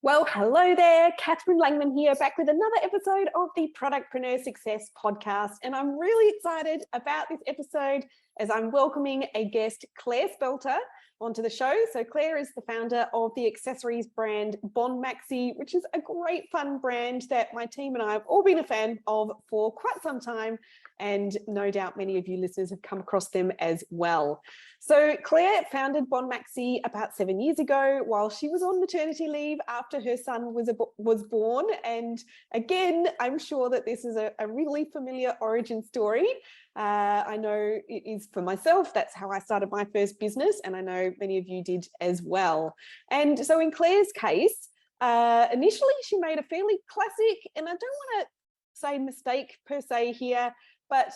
Well, hello there, Catherine Langman here, back with another episode of the Productpreneur Success Podcast. And I'm really excited about this episode as I'm welcoming a guest, Clare Spelta, onto the show. So Clare is the founder of the accessories brand Bon Maxie, which is a great fun brand that my team and I have all been a fan of for quite some time. And no doubt many of you listeners have come across them as well. So Clare founded Bon Maxie about 7 years ago while she was on maternity leave after her son was born. And again, I'm sure that this is a really familiar origin story. I know it is for myself. That's how I started my first business, and I know many of you did as well. And so in Clare's case, initially she made a fairly classic, and I don't want to say mistake per se here, but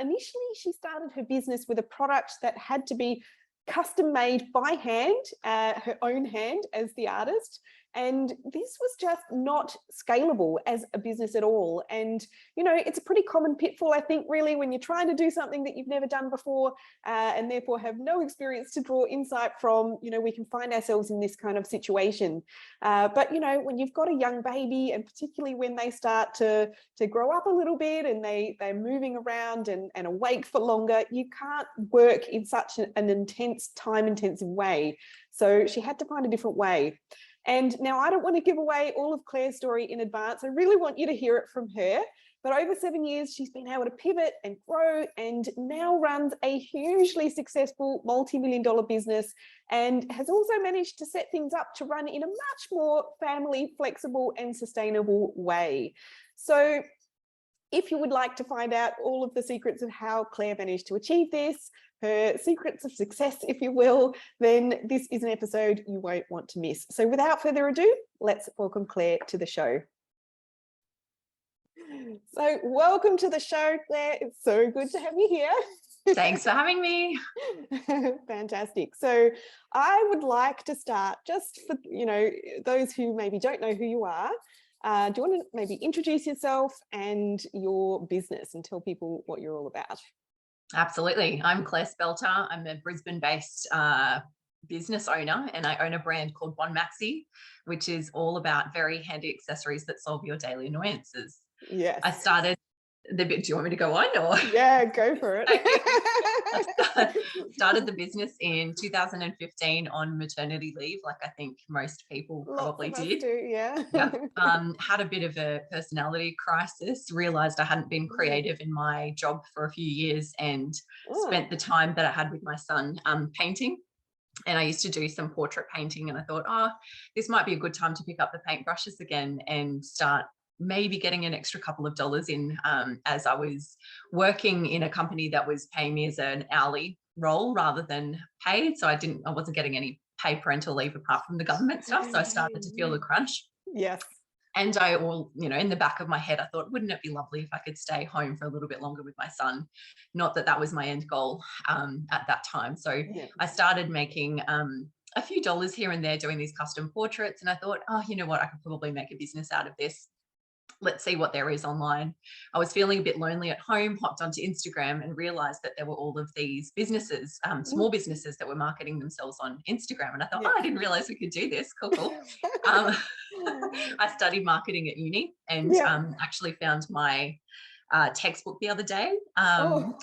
initially she started her business with a product that had to be custom made by hand, her own hand as the artist. And this was just not scalable as a business at all. And, you know, it's a pretty common pitfall, I think, really, when you're trying to do something that you've never done before and therefore have no experience to draw insight from. You know, we can find ourselves in this kind of situation. But, you know, when you've got a young baby, and particularly when they start to grow up a little bit and they're moving around and awake for longer, you can't work in such an intense, time-intensive way. So she had to find a different way. And now I don't want to give away all of Clare's story in advance. I really want you to hear it from her. But over 7 years, she's been able to pivot and grow and now runs a hugely successful multi-million-dollar business and has also managed to set things up to run in a much more family, flexible and sustainable way. So if you would like to find out all of the secrets of how Clare managed to achieve this, her secrets of success, if you will, then this is an episode you won't want to miss. So without further ado, let's welcome Clare to the show. So welcome to the show, Clare. It's so good to have you here. Thanks for having me. Fantastic. So I would like to start just for, you know, those who maybe don't know who you are. Do you want to maybe introduce yourself and your business and tell people what you're all about? Absolutely. I'm Clare Spelta. I'm a Brisbane-based business owner, and I own a brand called Bon Maxie, which is all about very handy accessories that solve your daily annoyances. Yes. I started the bit. Do you want me to go on? Or? Yeah, go for it. I started the business in 2015 on maternity leave, like I think most people probably did. Yeah. Had a bit of a personality crisis, realized I hadn't been creative in my job for a few years, and spent the time that I had with my son painting. And I used to do some portrait painting, and I thought, oh, this might be a good time to pick up the paintbrushes again and start maybe getting an extra couple of dollars in, as I was working in a company that was paying me as an hourly role rather than paid. So I wasn't getting any paid parental leave apart from the government stuff. So I started to feel the crunch. Yes. And in the back of my head, I thought, wouldn't it be lovely if I could stay home for a little bit longer with my son? Not that that was my end goal at that time. So I started making a few dollars here and there doing these custom portraits. And I thought, oh, you know what? I could probably make a business out of this. Let's see what there is online. I was feeling a bit lonely at home, hopped onto Instagram and realized that there were all of these businesses, small businesses that were marketing themselves on Instagram. And I thought, I didn't realize we could do this. Cool. I studied marketing at uni and actually found my textbook the other day, and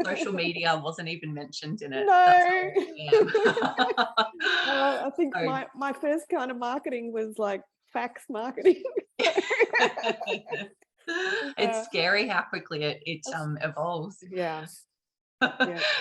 social media wasn't even mentioned in it. No. I think my first kind of marketing was like fax marketing. It's scary how quickly it evolves. Yeah.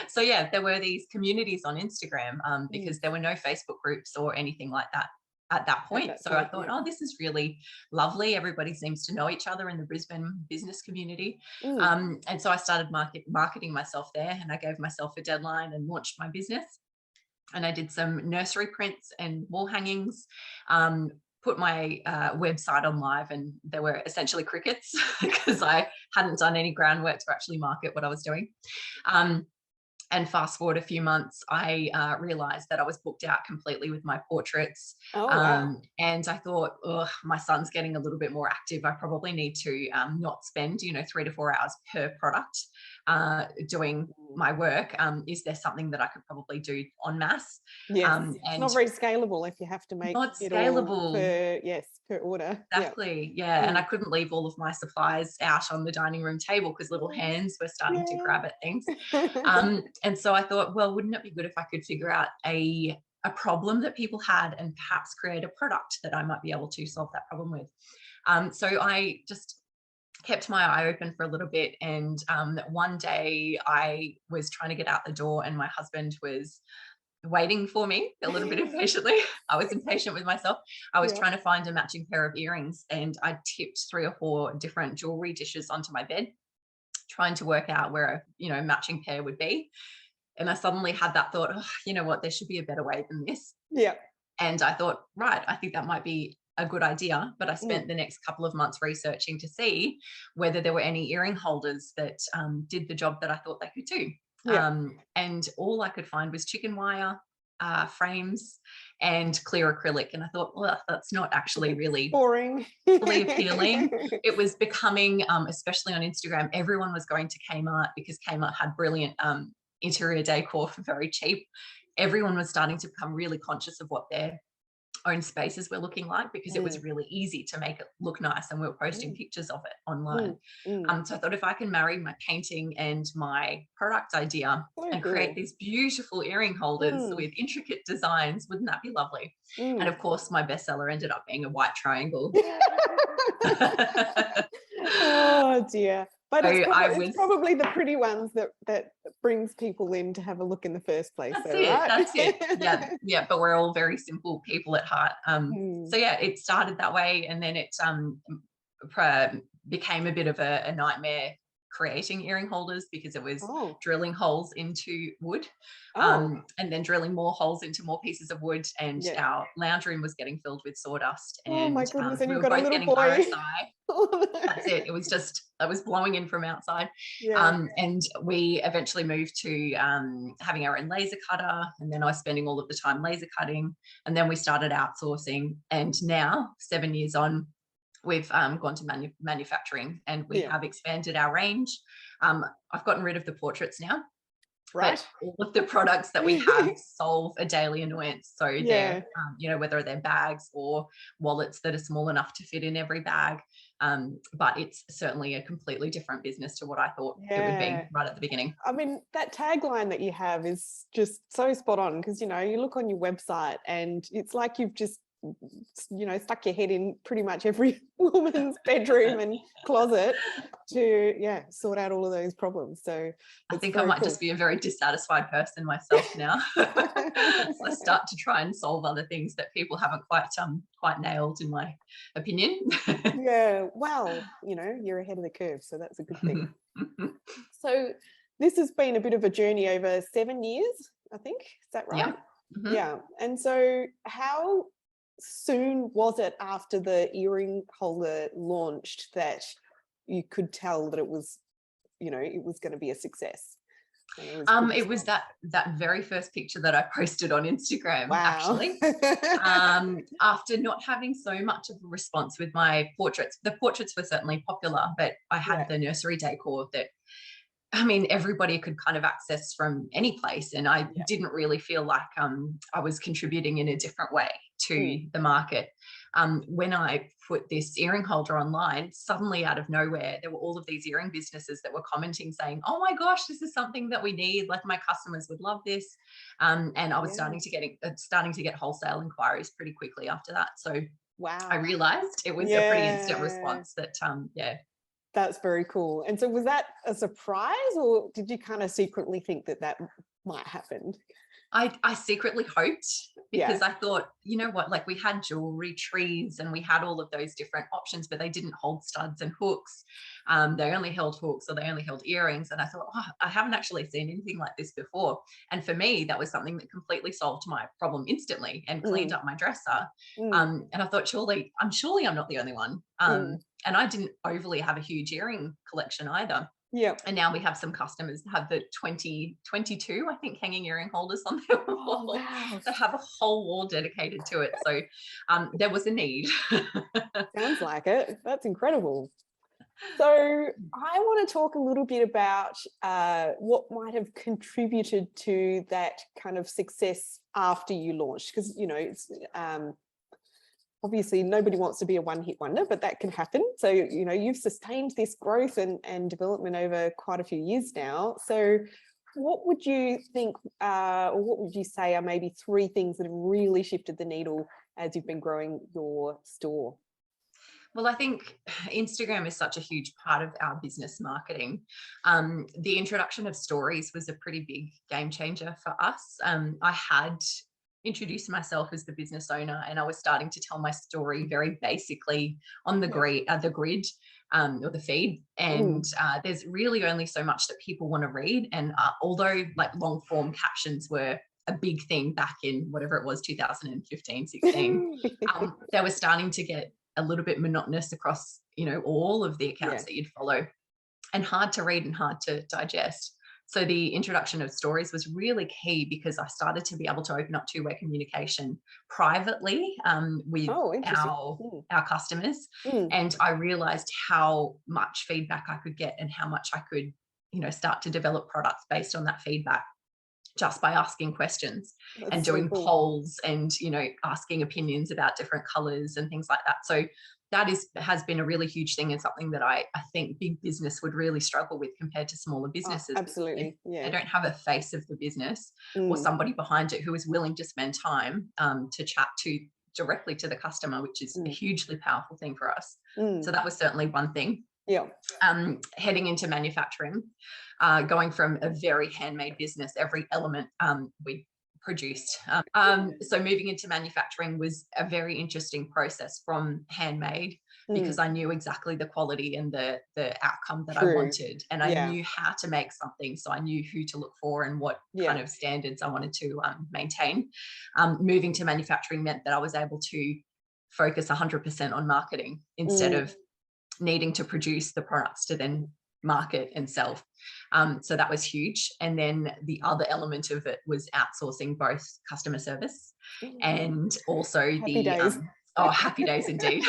So there were these communities on Instagram because there were no Facebook groups or anything like that at that point. I thought, oh, this is really lovely. Everybody seems to know each other in the Brisbane business community. And so I started marketing myself there, and I gave myself a deadline and launched my business. And I did some nursery prints and wall hangings, put my website on live, and there were essentially crickets because I hadn't done any groundwork to actually market what I was doing. And fast forward a few months, I realized that I was booked out completely with my portraits. Oh, wow. And I thought, oh, my son's getting a little bit more active. I probably need to not spend, 3 to 4 hours per product doing my work. Is there something that I could probably do en masse? Yes, it's And not very scalable if you have to make not it all scalable. per, yes, per order. Yeah. Exactly. Yeah. And I couldn't leave all of my supplies out on the dining room table because little hands were starting to grab at things. Yeah. And so I thought, well, wouldn't it be good if I could figure out a problem that people had and perhaps create a product that I might be able to solve that problem with? So I just kept my eye open for a little bit. And one day I was trying to get out the door and my husband was waiting for me a little bit impatiently. I was impatient with myself. I was Yeah. trying to find a matching pair of earrings and I tipped 3 or 4 different jewelry dishes onto my bed, trying to work out where a matching pair would be. And I suddenly had that thought, oh, you know what, there should be a better way than this. Yeah. And I thought, right, I think that might be a good idea. But I Mm. spent the next couple of months researching to see whether there were any earring holders that did the job that I thought they could do. Yeah. And all I could find was chicken wire frames and clear acrylic. And I thought, well, that's not actually really Boring. appealing. It was becoming, especially on Instagram, everyone was going to Kmart because Kmart had brilliant interior decor for very cheap. Everyone was starting to become really conscious of what their own spaces were looking like because it was really easy to make it look nice, and we were posting pictures of it online. So I thought if I can marry my painting and my product idea and create these beautiful earring holders with intricate designs, wouldn't that be lovely? And of course, my bestseller ended up being a white triangle. Oh dear. But So it's probably the pretty ones that brings people in to have a look in the first place. That's though, it. right? That's it. Yeah. But we're all very simple people at heart. So yeah, it started that way, and then it became a bit of a nightmare creating earring holders because it was drilling holes into wood, and then drilling more holes into more pieces of wood, and our lounge room was getting filled with sawdust, Oh my and goodness! And we you've were got a both little getting boy. RSI. That's it. It was blowing in from outside. And we eventually moved to having our own laser cutter, and then I was spending all of the time laser cutting, and then we started outsourcing, and now 7 years on, we've gone to manufacturing, and we have expanded our range. I've gotten rid of the portraits now. Right. But all of the products that we have solve a daily annoyance. So they're, whether they're bags or wallets that are small enough to fit in every bag. But it's certainly a completely different business to what I thought it would be right at the beginning. I mean, that tagline that you have is just so spot on because, you look on your website and it's like you've just stuck your head in pretty much every woman's bedroom and closet to sort out all of those problems. So I think I might just be a very dissatisfied person myself now. So I start to try and solve other things that people haven't quite nailed, in my opinion. Well, you're ahead of the curve, so that's a good thing. So this has been a bit of a journey over 7 years, I think. Is that right? Yeah. And so how soon was it after the earring holder launched that you could tell that it was going to be a success? It was that very first picture that I posted on Instagram. Wow. Actually, after not having so much of a response with my portraits. The portraits were certainly popular, but I had the nursery decor that, everybody could kind of access from any place. And I didn't really feel like I was contributing in a different way to the market. When I put this earring holder online, suddenly out of nowhere, there were all of these earring businesses that were commenting saying, oh my gosh, this is something that we need. Like, my customers would love this. And I was starting to get wholesale inquiries pretty quickly after that. So I realized it was a pretty instant response that, That's very cool. And so was that a surprise, or did you kind of secretly think that might happen? I secretly hoped, because I thought, you know what, like, we had jewelry trees and we had all of those different options, but they didn't hold studs and hooks. They only held hooks, or they only held earrings. And I thought, I haven't actually seen anything like this before. And for me, that was something that completely solved my problem instantly and cleaned up my dresser. And I thought, surely I'm not the only one. And I didn't overly have a huge earring collection either. Yeah. And now we have some customers that have the 22, I think, hanging earring holders on their wall. Oh, wow. They have a whole wall dedicated to it. So there was a need. Sounds like it. That's incredible. So I want to talk a little bit about what might have contributed to that kind of success after you launched, because, you know, it's obviously nobody wants to be a one-hit wonder, but that can happen. So, you know, you've sustained this growth and development over quite a few years now. So what would you think, or what would you say are maybe 3 things that have really shifted the needle as you've been growing your store? Well, I think Instagram is such a huge part of our business marketing. The introduction of stories was a pretty big game changer for us. I had introduced myself as the business owner, and I was starting to tell my story very basically on the grid or the feed. And there's really only so much that people want to read. And although like long form captions were a big thing back in whatever it was, 2015, 16, they were starting to get a little bit monotonous across, you know, all of the accounts that you'd follow, and hard to read and hard to digest. So the introduction of stories was really key, because I started to be able to open up two-way communication privately with our customers. And I realized how much feedback I could get and how much I could, you know, start to develop products based on that feedback, just by asking questions and doing polls and, you know, asking opinions about different colors and things like that. So that has been a really huge thing, and something that I think big business would really struggle with compared to smaller businesses. Absolutely. They don't have a face of the business or somebody behind it who is willing to spend time to chat directly to the customer, which is a hugely powerful thing for us. So that was certainly one thing. Yeah. Heading into manufacturing, going from a very handmade business, every element we produced. So moving into manufacturing was a very interesting process from handmade, because I knew exactly the quality and the outcome that I wanted, and I knew how to make something. So I knew who to look for and what kind of standards I wanted to maintain. Moving to manufacturing meant that I was able to focus 100% on marketing instead of needing to produce the products to then market and sell. So that was huge. And then the other element of it was outsourcing both customer service and also happy days indeed.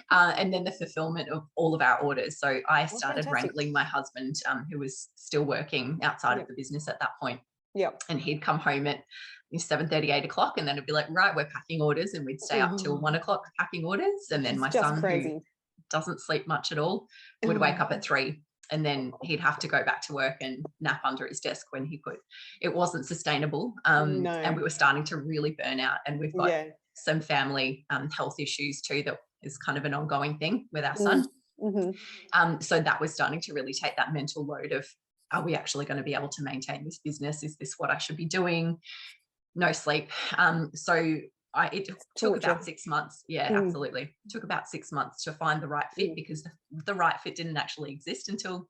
And then the fulfillment of all of our orders. So I started wrangling my husband, who was still working outside of the business at that point. And he'd come home at 7:30, 8 o'clock, and then it'd be like, right, we're packing orders, and we'd stay up till 1 o'clock packing orders. And then my son, who doesn't sleep much at all, would wake up at 3, and then he'd have to go back to work and nap under his desk when he could. It wasn't sustainable. And we were starting to really burn out, and we've got some family health issues too that is kind of an ongoing thing with our son. So that was starting to really take that mental load of, are we actually going to be able to maintain this business? Is this what I should be doing? No sleep. So it took about 6 months. Yeah, absolutely. It took about 6 months to find the right fit, because the right fit didn't actually exist until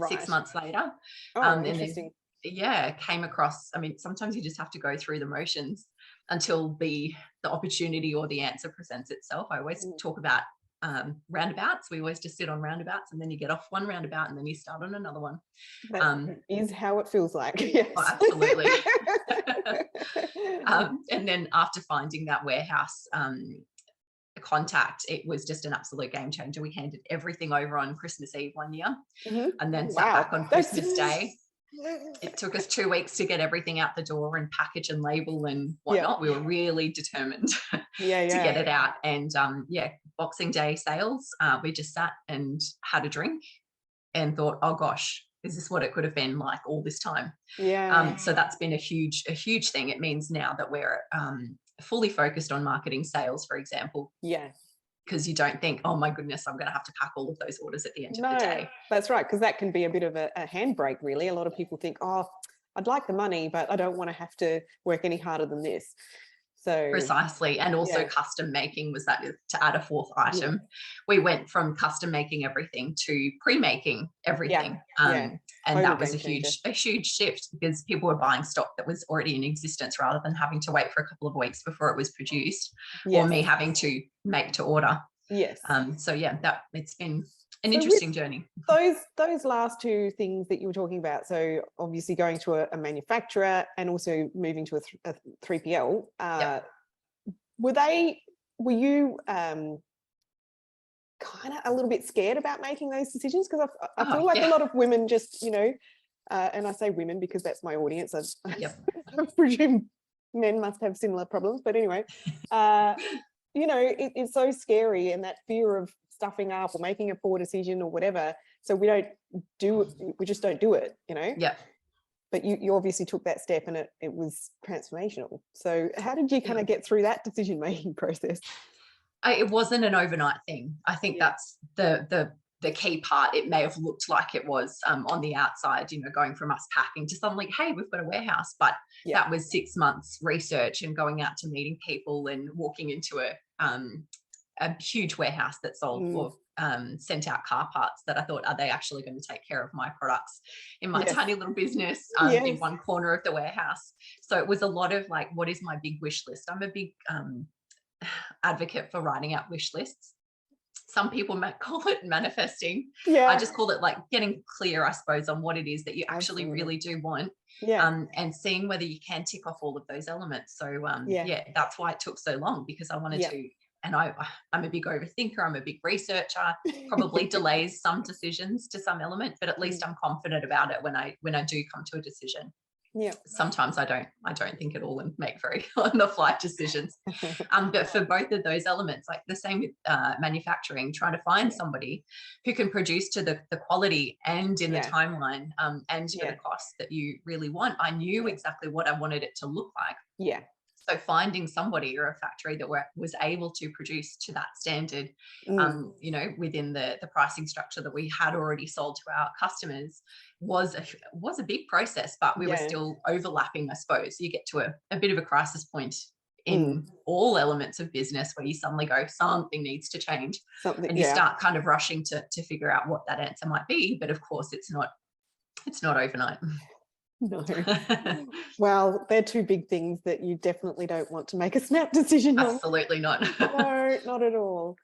6 months later. Interesting. And then, came across, I mean, sometimes you just have to go through the motions until the opportunity or the answer presents itself. I always talk about roundabouts. We always just sit on roundabouts, and then you get off one roundabout and then you start on another one. That is how it feels like. Yes. Oh, absolutely. And then after finding that warehouse contact, it was just an absolute game changer. We handed everything over on Christmas Eve one year, and then sat back on Christmas Day. It took us 2 weeks to get everything out the door and package and label and whatnot. We were really determined to get it out. And Boxing Day sales, we just sat and had a drink and thought, oh gosh, is this what it could have been like all this time? So that's been a huge thing. It means now that we're fully focused on marketing sales, for example. Because you don't think, oh my goodness, I'm going to have to pack all of those orders at the end of the day. That's right, because that can be a bit of a handbrake, really. A lot of people think, oh, I'd like the money, but I don't want to have to work any harder than this. So precisely. And also custom making was that, to add a fourth item. We went from custom making everything to pre-making everything. And that was a huge shift, because people were buying stock that was already in existence rather than having to wait for a couple of weeks before it was produced, or me having to make to order. So that it's been an interesting journey. Those last two things that you were talking about, so obviously going to a manufacturer and also moving to a 3PL, were you kind of a little bit scared about making those decisions? Because I feel like a lot of women just, and I say women because that's my audience. I presume men must have similar problems, but anyway, it's so scary, and that fear of stuffing up or making a poor decision or whatever. So we just don't do it, Yeah. But you obviously took that step, and it was transformational. So how did you kind of get through that decision-making process? It wasn't an overnight thing. I think that's the key part. It may have looked like it was on the outside, going from us packing to suddenly, hey, we've got a warehouse. But that was 6 months research and going out to meeting people and walking into a huge warehouse that sold or sent out car parts that I thought, are they actually going to take care of my products in my tiny little business in one corner of the warehouse? So it was a lot of like, what is my big wish list? I'm a big advocate for writing out wish lists. Some people might call it manifesting. I just call it like getting clear, I suppose, on what it is that you actually really do want. And seeing whether you can tick off all of those elements. So that's why it took so long, because I wanted to. And I'm a big overthinker. I'm a big researcher. Probably delays some decisions to some element, but at least I'm confident about it when I do come to a decision. Sometimes I don't think at all and make very on the fly decisions. But for both of those elements, like the same with manufacturing, trying to find somebody who can produce to the quality and in the timeline and for the cost that you really want. I knew exactly what I wanted it to look like. So finding somebody or a factory that was able to produce to that standard, within the pricing structure that we had already sold to our customers was a big process, but we were still overlapping, I suppose. You get to a bit of a crisis point in all elements of business where you suddenly go, something needs to change. And you start kind of rushing to figure out what that answer might be. But of course, it's not overnight. No. Well, they're two big things that you definitely don't want to make a snap decision on. Absolutely not. No, not at all.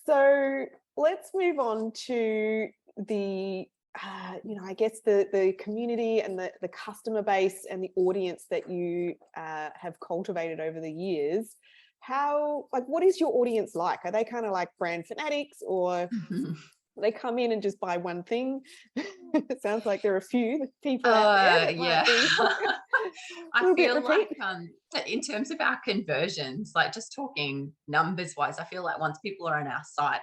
So let's move on to the, I guess the community and the customer base and the audience that you have cultivated over the years. What is your audience like? Are they kind of like brand fanatics, or they come in and just buy one thing? It sounds like there are a few people out there that might be. I feel like in terms of our conversions, like just talking numbers wise, I feel like once people are on our site,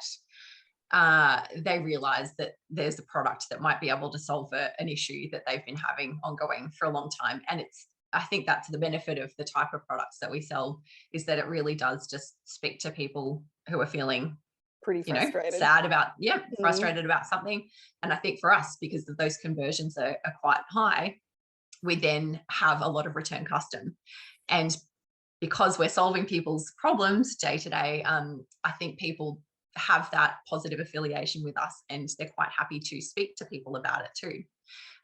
they realize that there's a product that might be able to solve an issue that they've been having ongoing for a long time. And I think that's the benefit of the type of products that we sell, is that it really does just speak to people who are feeling pretty frustrated, sad about, frustrated about something. And I think for us, because of those conversions are quite high, we then have a lot of return custom. And because we're solving people's problems day to day, I think people have that positive affiliation with us, and they're quite happy to speak to people about it too.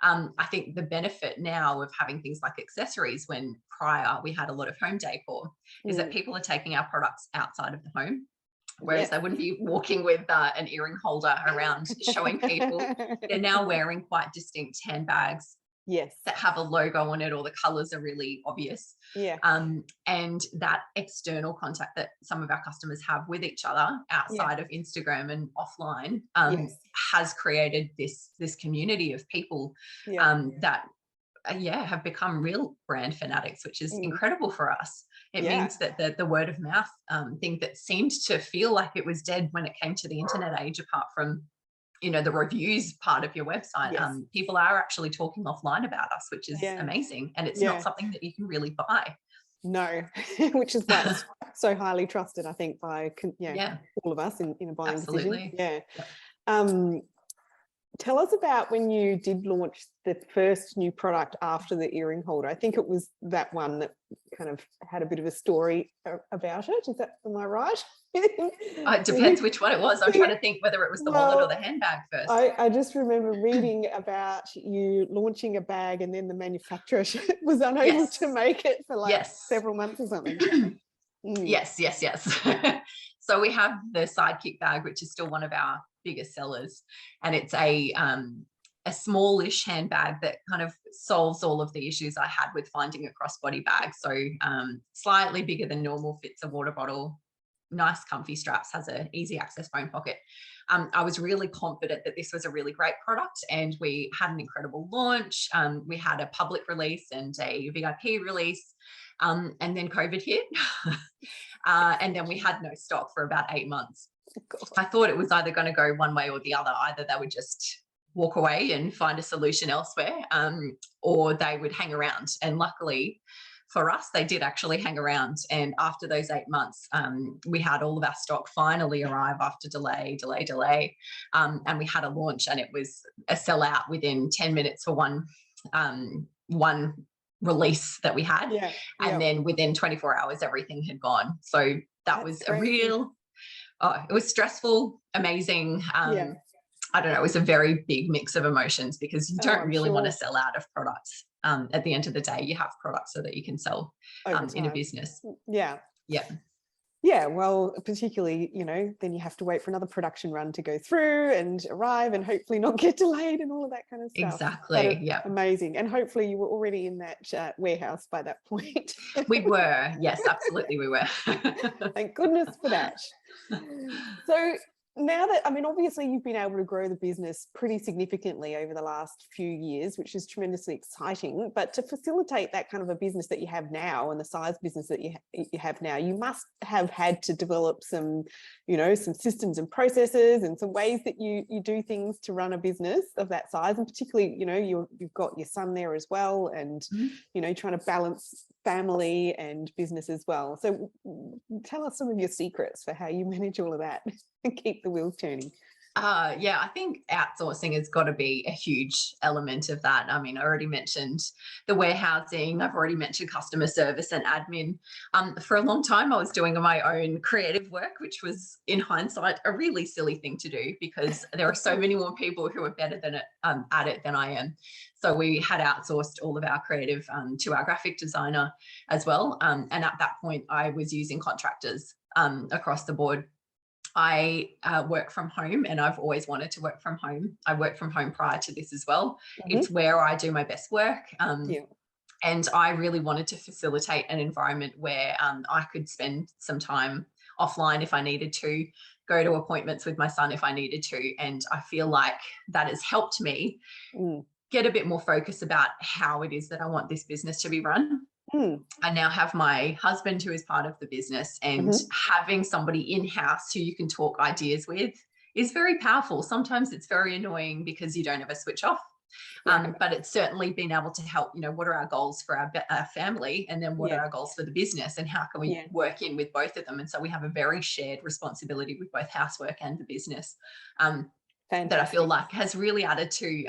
I think the benefit now of having things like accessories, when prior we had a lot of home decor, is that people are taking our products outside of the home. Whereas they wouldn't be walking with an earring holder around showing people. They're now wearing quite distinct handbags that have a logo on it, or the colors are really obvious. And that external contact that some of our customers have with each other outside of Instagram and offline has created this community of people that have become real brand fanatics, which is incredible for us. It means that the word of mouth thing that seemed to feel like it was dead when it came to the internet age, apart from the reviews part of your website, people are actually talking offline about us, which is amazing. And it's not something that you can really buy. No, which is why it's so highly trusted, I think, by all of us in a buying decision. Tell us about when you did launch the first new product after the earring holder. I think it was that one that kind of had a bit of a story about it. Am I right? It depends which one it was. I'm trying to think whether it was the wallet or the handbag first. I just remember reading about you launching a bag, and then the manufacturer was unable to make it for several months or something. Yes. So we have the Sidekick bag, which is still one of our biggest sellers, and it's a smallish handbag that kind of solves all of the issues I had with finding a crossbody bag. So slightly bigger than normal, fits a water bottle, nice comfy straps, has an easy access phone pocket. I was really confident that this was a really great product, and we had an incredible launch. We had a public release and a VIP release, and then COVID hit. And then we had no stock for about 8 months. I thought it was either going to go one way or the other. Either they would just walk away and find a solution elsewhere, or they would hang around. And luckily for us, they did actually hang around. And after those 8 months, we had all of our stock finally arrive after delay. And we had a launch, and it was a sellout within 10 minutes for one release that we had. And then within 24 hours, everything had gone. So that was crazy. It was stressful, amazing. I don't know, it was a very big mix of emotions, because you don't really want to sell out of products. At the end of the day, you have products so that you can sell in a business. Yeah, well, particularly, then you have to wait for another production run to go through and arrive and hopefully not get delayed and all of that kind of stuff. Exactly, yeah. Amazing. And hopefully you were already in that warehouse by that point. We were, yes, absolutely we were. Thank goodness for that. So now that, obviously you've been able to grow the business pretty significantly over the last few years, which is tremendously exciting, but to facilitate that kind of a business that you have now and the size business that you have now, you must have had to develop some, some systems and processes and some ways that you do things to run a business of that size. And particularly, you've got your son there as well, and, trying to balance family and business as well. So tell us some of your secrets for how you manage all of that and keep the wheels turning. I think outsourcing has got to be a huge element of that. I already mentioned the warehousing. I've already mentioned customer service and admin. For a long time, I was doing my own creative work, which was, in hindsight, a really silly thing to do, because there are so many more people who are better at it than I am. So we had outsourced all of our creative to our graphic designer as well. And at that point, I was using contractors across the board. I work from home, and I've always wanted to work from home. I worked from home prior to this as well. It's where I do my best work. And I really wanted to facilitate an environment where I could spend some time offline if I needed to, go to appointments with my son if I needed to. And I feel like that has helped me get a bit more focus about how it is that I want this business to be run. I now have my husband who is part of the business, and having somebody in-house who you can talk ideas with is very powerful. Sometimes it's very annoying because you don't ever switch off. But it's certainly been able to help, what are our goals for our family, and then what are our goals for the business, and how can we work in with both of them. And so we have a very shared responsibility with both housework and the business. That I feel like has really added to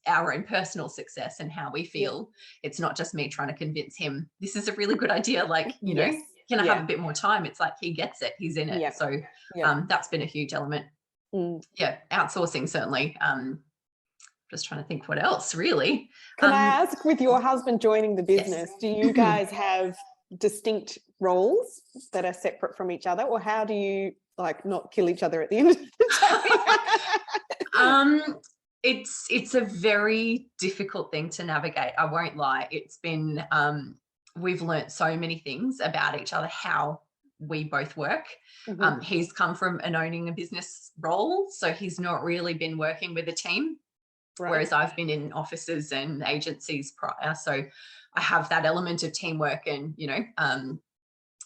our own personal success and how we feel. It's not just me trying to convince him, this is a really good idea, can I have a bit more time? It's like he gets it, he's in it. So that's been a huge element. Outsourcing certainly. Just trying to think what else really. Can I ask, with your husband joining the business, do you guys have distinct roles that are separate from each other, or how do you not kill each other at the end of the day? It's a very difficult thing to navigate. I won't lie. It's been, we've learnt so many things about each other, how we both work. He's come from an owning a business role, so he's not really been working with a team, whereas I've been in offices and agencies prior. So I have that element of teamwork, and,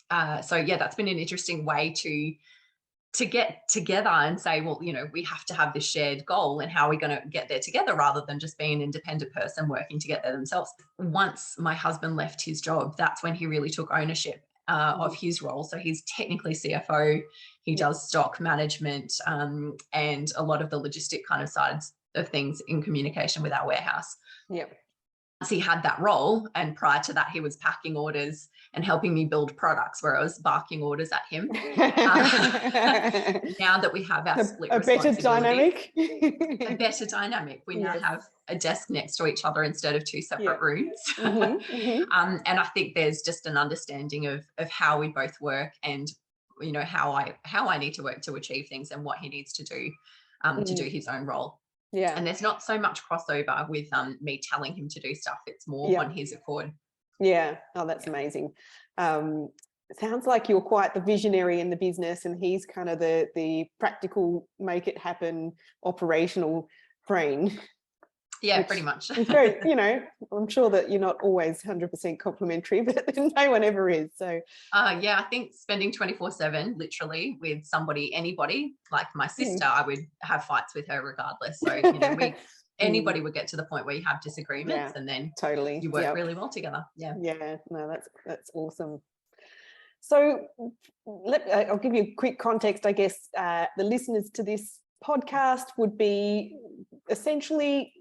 that's been an interesting way to get together and say, well, we have to have this shared goal, and how are we going to get there together, rather than just being an independent person working to get there themselves. Once my husband left his job, that's when he really took ownership of his role. So he's technically CFO, he does stock management, and a lot of the logistic kind of sides of things in communication with our warehouse. Once he had that role, and prior to that he was packing orders and helping me build products, where I was barking orders at him. Now that we have our split responsibility, a better dynamic. We now have a desk next to each other instead of two separate rooms. And I think there's just an understanding of how we both work, and how I need to work to achieve things, and what he needs to do. to do his own role. Yeah. And there's not so much crossover with me telling him to do stuff. It's more on his accord. Yeah. Oh, that's amazing. It sounds like you're quite the visionary in the business, and he's kind of the practical, make it happen, operational brain. Yeah, pretty much. It's very, I'm sure that you're not always 100% complimentary, but no one ever is. So yeah, I think spending 24/7 literally with somebody, anybody, like my sister, I would have fights with her regardless. So anybody would get to the point where you have disagreements, and then totally you work really well together. Yeah. No, that's awesome. So I'll give you a quick context. I guess the listeners to this podcast would be essentially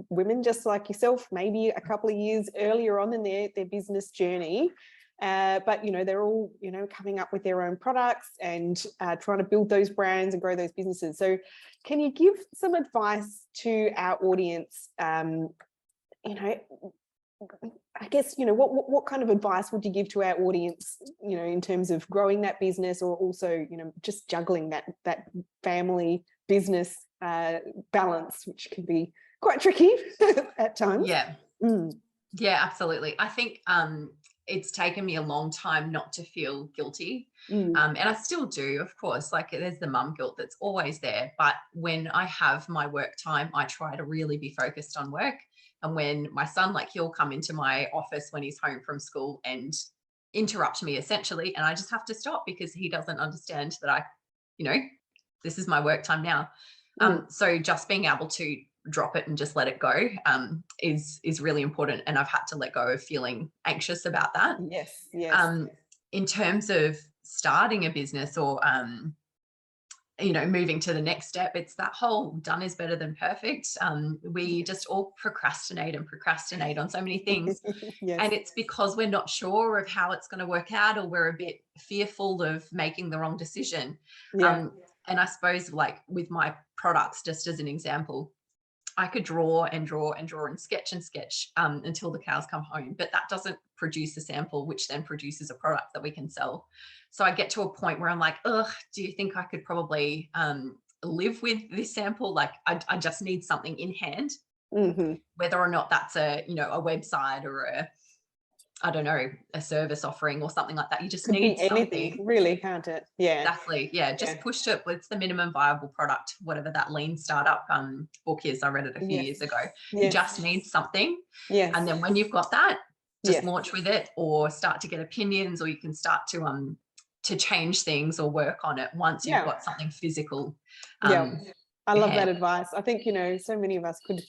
women just like yourself, maybe a couple of years earlier on in their business journey. But they're all coming up with their own products and trying to build those brands and grow those businesses. So can you give some advice to our audience? I guess what kind of advice would you give to our audience, in terms of growing that business, or also just juggling that family business balance, which can be quite tricky at times. Yeah, absolutely. I think it's taken me a long time not to feel guilty. And I still do, of course, like there's the mum guilt that's always there. But when I have my work time, I try to really be focused on work. And when my son, he'll come into my office when he's home from school and interrupt me essentially. And I just have to stop because he doesn't understand that this is my work time now. So just being able to drop it and just let it go is really important. And I've had to let go of feeling anxious about that. Yes. In terms of starting a business or, moving to the next step, it's that whole done is better than perfect. We just all procrastinate on so many things. And it's because we're not sure of how it's going to work out, or we're a bit fearful of making the wrong decision. And I suppose with my products, just as an example, I could draw and sketch until the cows come home, but that doesn't produce a sample, which then produces a product that we can sell. So I get to a point where I'm like, do you think I could probably live with this sample? I just need something in hand, whether or not that's a website or a service offering or something like that. You just need anything, something. Really, can't it? Yeah, exactly. Yeah, just push it. It's the minimum viable product, whatever that lean startup book is. I read it a few years ago. You just need something. And then when you've got that, just launch with it, or start to get opinions, or you can start to change things or work on it once you've got something physical. I love that advice. I think so many of us could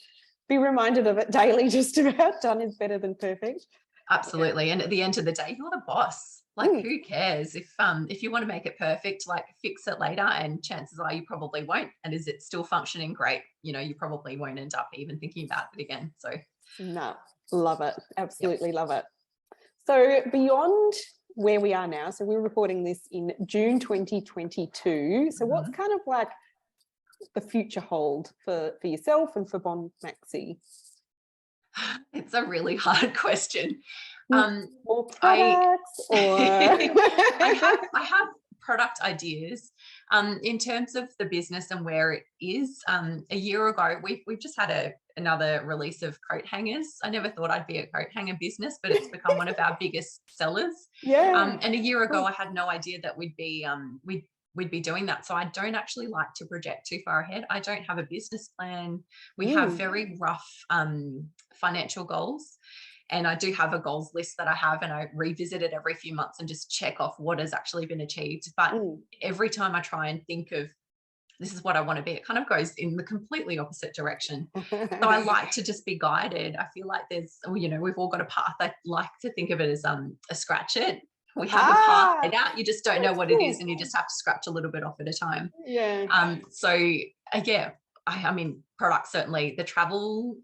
be reminded of it daily. Just about done is better than perfect. Absolutely. And at the end of the day, you're the boss. Who cares if you want to make it perfect, fix it later, and chances are you probably won't. And is it still functioning? Great. You probably won't end up even thinking about it again. So no, love it. Absolutely love it. So beyond where we are now, so we're recording this in June 2022. So what's kind of the future hold for yourself and for Bon Maxie? It's a really hard question. More products, I have product ideas. In terms of the business and where it is, a year ago, we've just had another release of coat hangers. I never thought I'd be a coat hanger business, but it's become one of our biggest sellers. And a year ago, I had no idea that we'd be doing that. So I don't actually like to project too far ahead. I don't have a business plan. We have very rough financial goals. And I do have a goals list that I have, and I revisit it every few months and just check off what has actually been achieved. But every time I try and think of this is what I want to be, it kind of goes in the completely opposite direction. So I like to just be guided. I feel like we've all got a path. I like to think of it as a scratch it. We have a path laid out. You just don't know what it is, and you just have to scratch a little bit off at a time. I mean, products, certainly the travel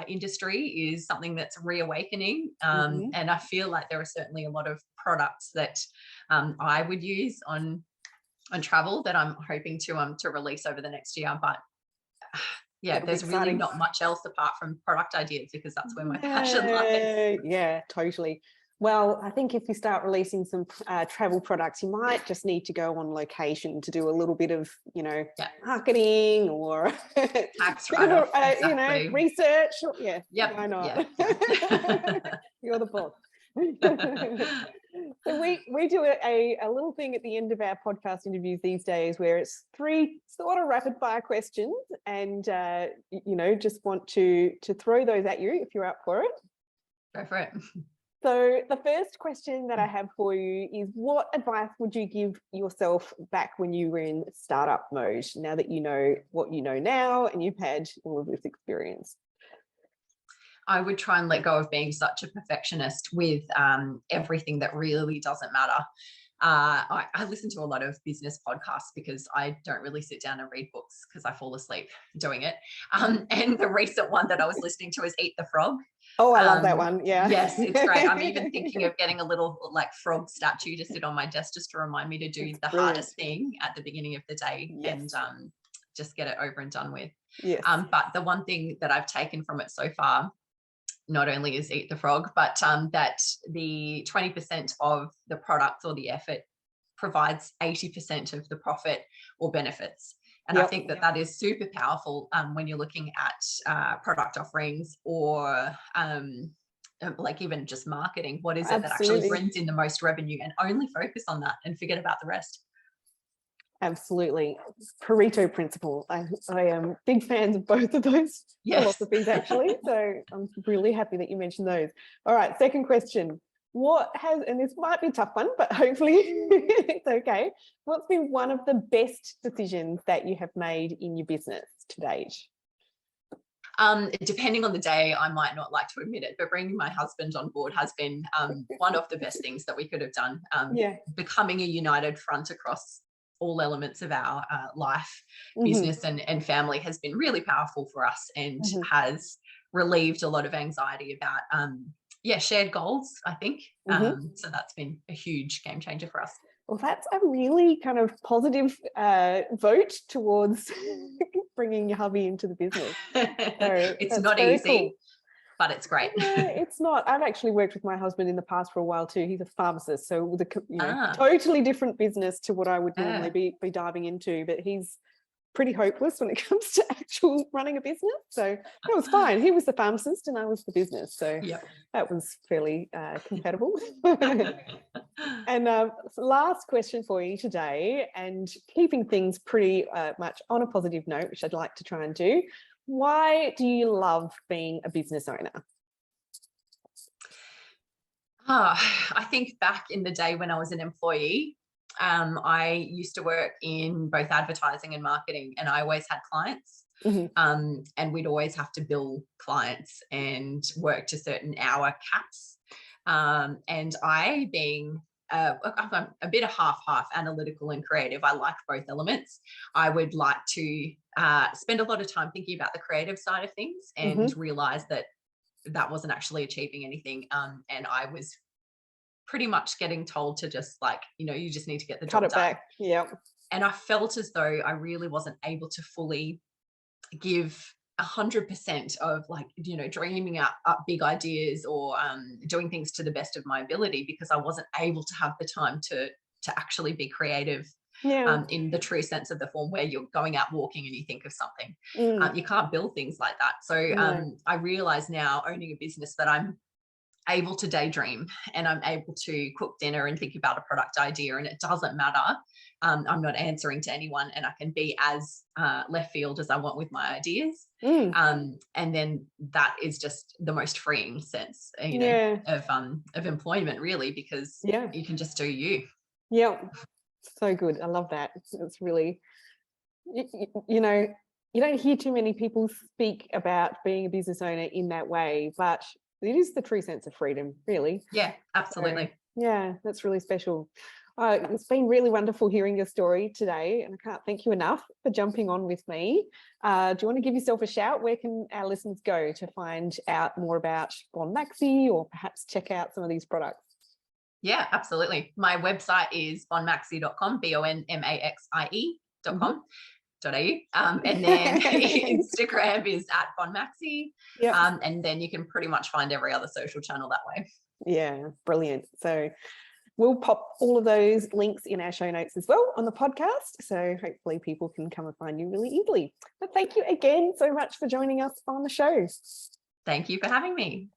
industry is something that's reawakening. And I feel like there are certainly a lot of products that I would use on travel that I'm hoping to release over the next year. But there's really not much else apart from product ideas, because that's where my passion lies. Yeah, totally. Well, I think if you start releasing some travel products, you might just need to go on location to do a little bit of, marketing or tax write-off, exactly. Research. Yeah, yep. Why not? Yeah. You're the boss. So we do a little thing at the end of our podcast interviews these days where it's 3 sort of rapid fire questions, and just want to throw those at you if you're up for it. Go for it. So the first question that I have for you is, what advice would you give yourself back when you were in startup mode, now that you know what you know now and you've had all of this experience? I would try and let go of being such a perfectionist with everything that really doesn't matter. I listen to a lot of business podcasts because I don't really sit down and read books because I fall asleep doing it. And the recent one that I was listening to is Eat the Frog. Oh, I love that one. Yeah. Yes, it's great. I'm even thinking of getting a little like frog statue to sit on my desk just to remind me to do the hardest thing at the beginning of the day. Yes. And just get it over and done with. Yes. But the one thing that I've taken from it so far, not only is Eat the Frog, but that the 20% of the product or the effort provides 80% of the profit or benefits. And I think that is super powerful when you're looking at product offerings or like even just marketing. What is it that actually brings in the most revenue, and only focus on that and forget about the rest? Absolutely. Pareto principle. I am big fans of both of those philosophies, actually. So I'm really happy that you mentioned those. All right, second question. And this might be a tough one, but hopefully it's okay. What's been one of the best decisions that you have made in your business to date? Depending on the day, I might not like to admit it, but bringing my husband on board has been one of the best things that we could have done. Becoming a united front across all elements of our life, business and family has been really powerful for us, and has relieved a lot of anxiety about shared goals, I think. So that's been a huge game changer for us. Well, that's a really kind of positive vote towards bringing your hubby into the business. So it's not easy, but it's great. No, it's not. I've actually worked with my husband in the past for a while too. He's a pharmacist, so with a totally different business to what I would normally be diving into. But he's pretty hopeless when it comes to actual running a business. So it was fine. He was the pharmacist and I was the business. So that was fairly compatible. And last question for you today, and keeping things pretty much on a positive note, which I'd like to try and do. Why do you love being a business owner? I think back in the day when I was an employee, I used to work in both advertising and marketing, and I always had clients. And we'd always have to bill clients and work to certain hour caps. And I, being I'm a bit of half analytical and creative, I like both elements. I would like to spend a lot of time thinking about the creative side of things, and realize that wasn't actually achieving anything. And I was pretty much getting told to just you just need to get the job done. Cut it back. Yeah. And I felt as though I really wasn't able to fully give 100% of dreaming up big ideas or doing things to the best of my ability, because I wasn't able to have the time to actually be creative in the true sense of the form, where you're going out walking and you think of something. You can't build things like that. So I realize now, owning a business, that I'm able to daydream and I'm able to cook dinner and think about a product idea, and it doesn't matter. I'm not answering to anyone, and I can be as left field as I want with my ideas. And then that is just the most freeing sense, of employment, really, because you can just do you. Yeah, so good. I love that. It's really, you don't hear too many people speak about being a business owner in that way, but it is the true sense of freedom, really. Yeah, absolutely. So, that's really special. It's been really wonderful hearing your story today, and I can't thank you enough for jumping on with me. Do you want to give yourself a shout? Where can our listeners go to find out more about Bon Maxie, or perhaps check out some of these products? Yeah, absolutely. My website is bonmaxie.com, bonmaxie.com. And then Instagram is @Bon Maxie. And then you can pretty much find every other social channel that way. Yeah, brilliant. So we'll pop all of those links in our show notes as well on the podcast. So hopefully people can come and find you really easily. But thank you again so much for joining us on the show. Thank you for having me.